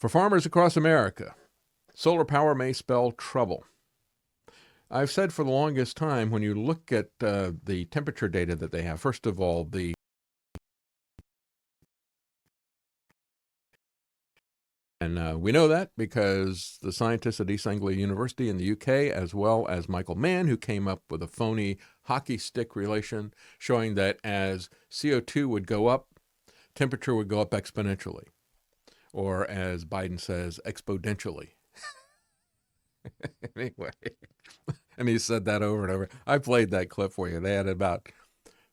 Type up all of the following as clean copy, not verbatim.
For farmers across America, solar power may spell trouble. I've said for the longest time, when you look at the temperature data that they have, first of all, we know that because the scientists at East Anglia University in the UK, as well as Michael Mann, who came up with a phony hockey stick relation showing that as CO2 would go up, temperature would go up exponentially, or as Biden says, exponentially. Anyway, and he said that over and over. I played that clip for you. They had about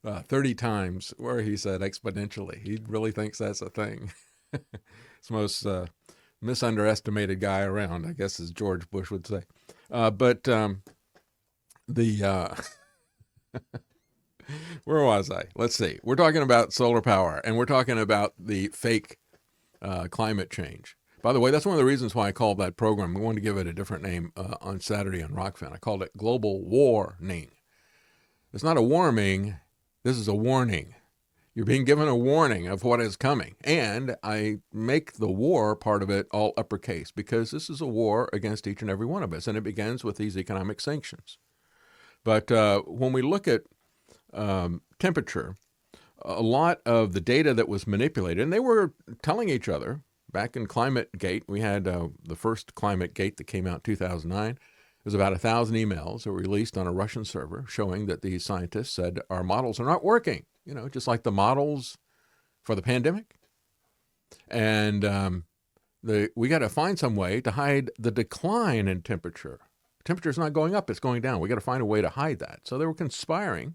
30 times where he said exponentially. He really thinks that's a thing. It's the most misunderestimated guy around, I guess, as George Bush would say. Where was I? Let's see. We're talking about solar power, and we're talking about the fake climate change. By the way, that's one of the reasons why I called that program. We wanted to give it a different name on Saturday on Rockfin. I called it Global Warning. It's not a warming. This is a warning. You're being given a warning of what is coming. And I make the war part of it all uppercase because this is a war against each and every one of us. And it begins with these economic sanctions. But when we look at temperature, a lot of the data that was manipulated, and they were telling each other, back in ClimateGate, we had the first ClimateGate that came out in 2009. It was about 1,000 emails that were released on a Russian server showing that these scientists said our models are not working, just like the models for the pandemic. And we got to find some way to hide the decline in temperature. Temperature's not going up, it's going down. We got to find a way to hide that. So they were conspiring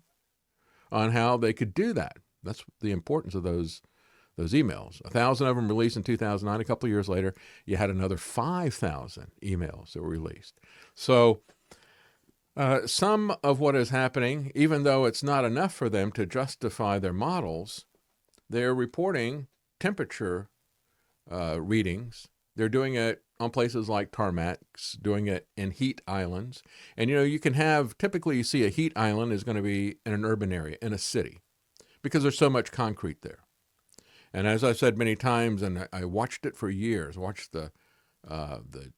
on how they could do that. That's the importance of those emails. 1,000 of them released in 2009. A couple of years later, you had another 5,000 emails that were released. So some of what is happening, even though it's not enough for them to justify their models, they're reporting temperature readings. They're doing it on places like tarmacs, doing it in heat islands. And, you can have, typically you see a heat island is going to be in an urban area, in a city, because there's so much concrete there. And as I've said many times, and I watched it for years, watched the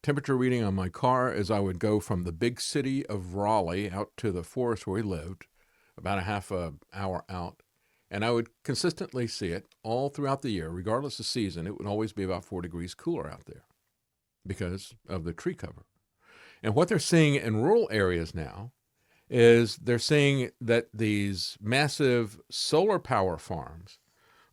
temperature reading on my car as I would go from the big city of Raleigh out to the forest where we lived, about a half an hour out. And I would consistently see it all throughout the year, regardless of season. It would always be about 4 degrees cooler out there because of the tree cover. And what they're seeing in rural areas now is they're seeing that these massive solar power farms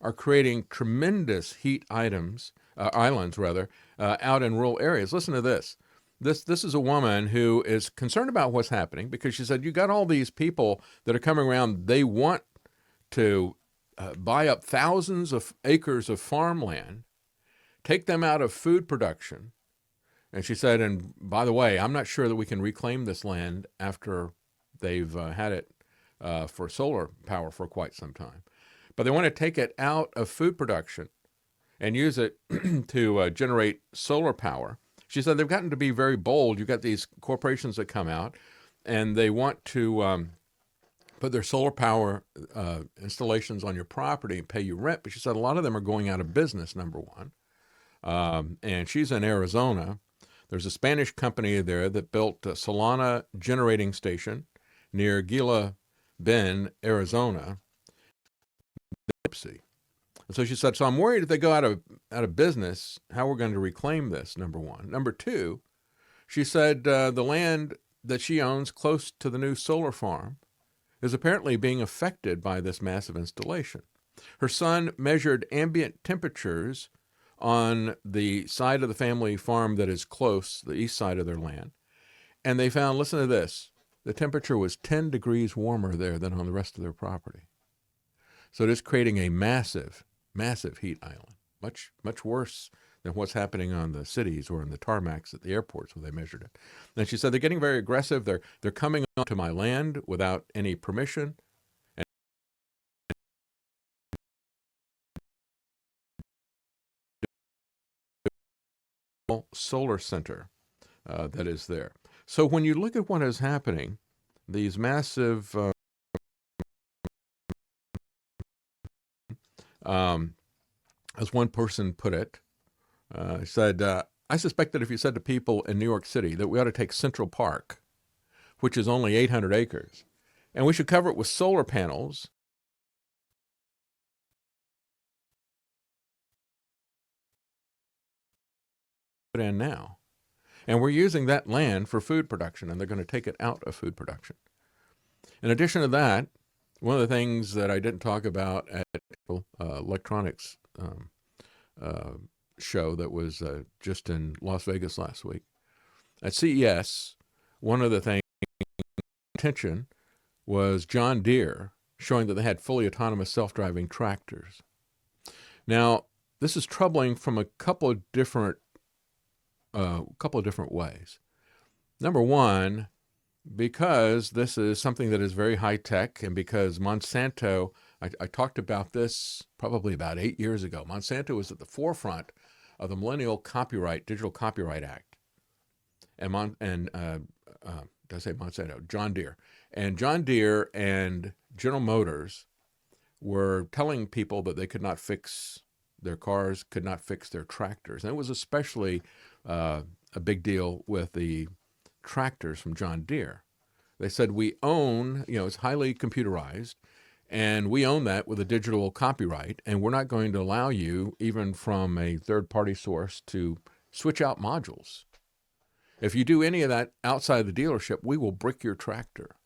are creating tremendous heat islands, out in rural areas. Listen to this. This is a woman who is concerned about what's happening because she said, you got all these people that are coming around. They want to buy up thousands of acres of farmland, take them out of food production. And she said, and by the way, I'm not sure that we can reclaim this land after they've had it for solar power for quite some time. But they want to take it out of food production and use it to generate solar power. She said they've gotten to be very bold. You've got these corporations that come out and they want to put their solar power installations on your property and pay you rent. But she said a lot of them are going out of business, number one. And she's in Arizona. There's a Spanish company there that built a Solana generating station near Gila Bend, Arizona. And so she said, so I'm worried if they go out of business, how we're going to reclaim this, number one. Number two, she said the land that she owns close to the new solar farm is apparently being affected by this massive installation. Her son measured ambient temperatures on the side of the family farm that is close, the east side of their land, and they found, listen to this, the temperature was 10 degrees warmer there than on the rest of their property. So it is creating a massive, massive heat island, much, much worse than what's happening on the cities or in the tarmacs at the airports where they measured it. And she said they're getting very aggressive. They're coming onto my land without any permission. And solar center that is there. So when you look at what is happening, these massive as one person put it, He said, I suspect that if you said to people in New York City that we ought to take Central Park, which is only 800 acres, and we should cover it with solar panels, put in now. And we're using that land for food production, and they're going to take it out of food production. In addition to that, one of the things that I didn't talk about at electronics show that was just in Las Vegas last week, at CES, one of the things attention was John Deere showing that they had fully autonomous self-driving tractors. Now, this is troubling from a couple of different ways. Number one, because this is something that is very high-tech, and because Monsanto, I talked about this probably about 8 years ago. Monsanto was at the forefront of the Millennial Digital Copyright Act. Did I say Monsanto? John Deere. And John Deere and General Motors were telling people that they could not fix their cars, could not fix their tractors. And it was especially a big deal with the tractors from John Deere. They said, we own, it's highly computerized, and we own that with a digital copyright, and we're not going to allow you, even from a third-party source, to switch out modules. If you do any of that outside the dealership, we will brick your tractor.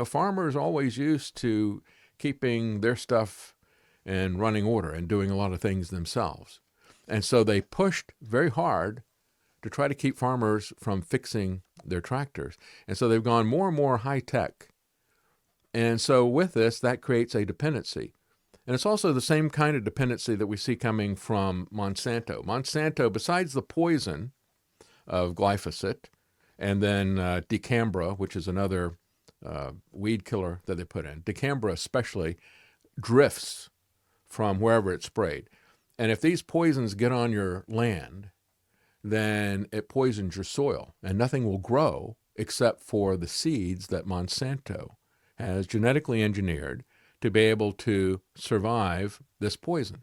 Farmers are always used to keeping their stuff in running order and doing a lot of things themselves. And so they pushed very hard to try to keep farmers from fixing their tractors. And so they've gone more and more high-tech. And so with this, that creates a dependency. And it's also the same kind of dependency that we see coming from Monsanto. Monsanto, besides the poison of glyphosate, and then dicambra, which is another weed killer that they put in. Dicambra especially drifts from wherever it's sprayed. And if these poisons get on your land, then it poisons your soil, and nothing will grow except for the seeds that Monsanto has genetically engineered to be able to survive this poison.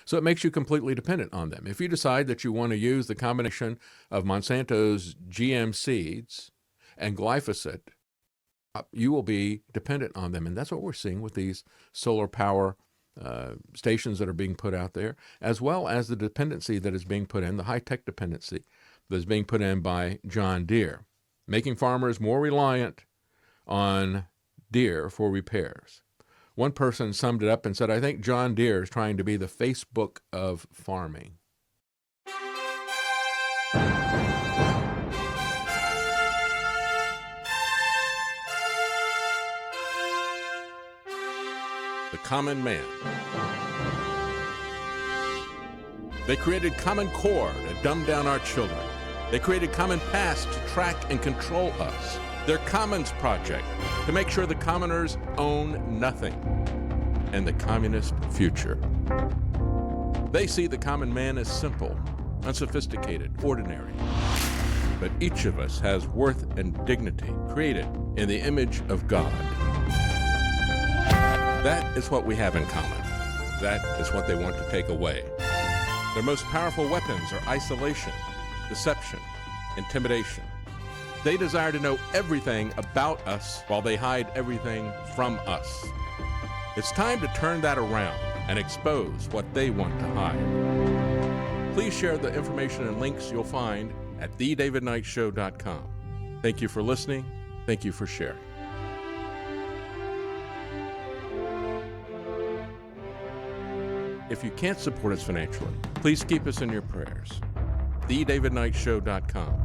So it makes you completely dependent on them. If you decide that you want to use the combination of Monsanto's GM seeds and glyphosate, you will be dependent on them. And that's what we're seeing with these solar power stations that are being put out there, as well as the dependency that is being put in, the high-tech dependency that is being put in by John Deere, making farmers more reliant on Deere for repairs. One person summed it up and said, I think John Deere is trying to be the Facebook of farming. The common man. They created Common Core to dumb down our children. They created Common Pass to track and control us. Their Commons Project to make sure the commoners own nothing. And the communist future. They see the common man as simple, unsophisticated, ordinary. But each of us has worth and dignity created in the image of God. That is what we have in common. That is what they want to take away. Their most powerful weapons are isolation, deception, intimidation. They desire to know everything about us while they hide everything from us. It's time to turn that around and expose what they want to hide. Please share the information and links you'll find at thedavidknightshow.com. Thank you for listening. Thank you for sharing. If you can't support us financially, please keep us in your prayers. thedavidknightshow.com.